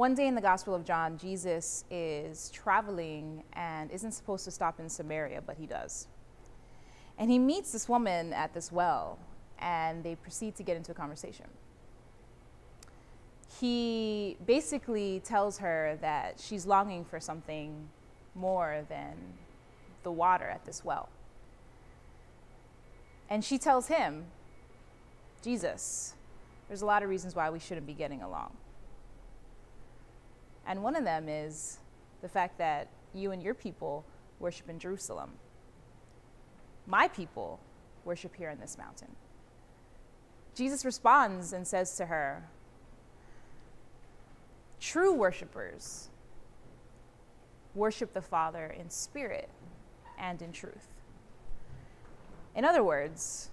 One day in the Gospel of John, Jesus is traveling and isn't supposed to stop in Samaria, but he does. And he meets this woman at this well, and they proceed to get into a conversation. He basically tells her that she's longing for something more than the water at this well. And she tells him, Jesus, there's a lot of reasons why we shouldn't be getting along. And one of them is the fact that you and your people worship in Jerusalem. My people worship here in this mountain. Jesus responds and says to her, true worshipers worship the Father in spirit and in truth. In other words,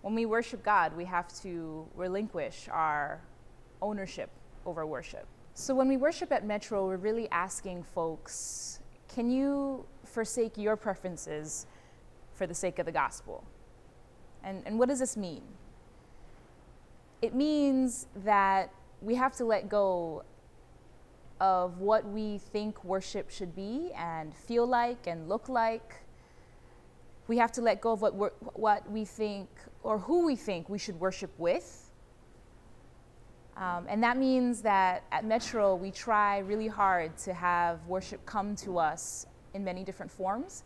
when we worship God, we have to relinquish our ownership over worship. So when we worship at Metro, we're really asking folks, can you forsake your preferences for the sake of the gospel? And what does this mean? It means that we have to let go of what we think worship should be and feel like and look like. We have to let go of what we think or who we think we should worship with. And that means that at Metro, we try really hard to have worship come to us in many different forms,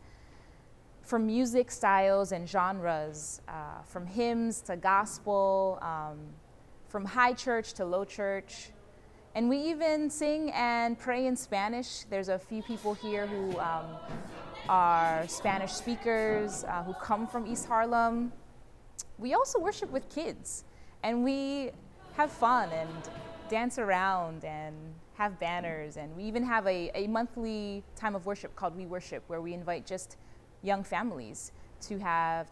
from music styles and genres, from hymns to gospel, from high church to low church. And we even sing and pray in Spanish. There's a few people here who are Spanish speakers, who come from East Harlem. We also worship with kids, and we have fun and dance around and have banners, and we even have a monthly time of worship called We Worship, where we invite just young families to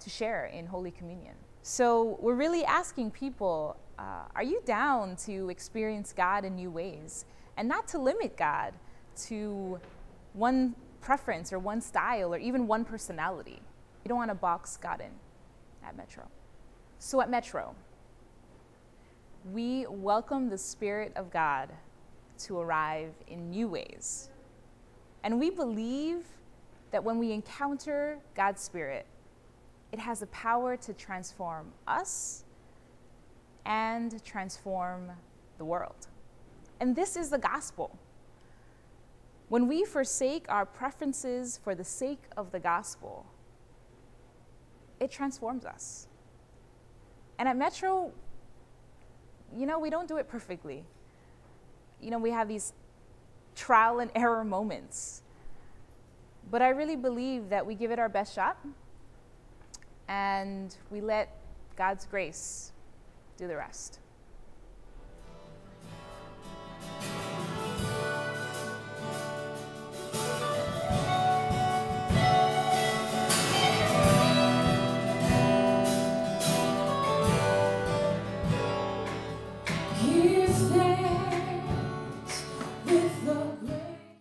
share in Holy Communion. So we're really asking people, are you down to experience God in new ways, and not to limit God to one preference or one style or even one personality? You don't want to box God in at Metro. So at Metro, we welcome the Spirit of God to arrive in new ways. And we believe that when we encounter God's Spirit, it has the power to transform us and transform the world. And this is the gospel. When we forsake our preferences for the sake of the gospel, it transforms us. And at Metro, we don't do it perfectly. We have these trial and error moments. But I really believe that we give it our best shot, and we let God's grace do the rest.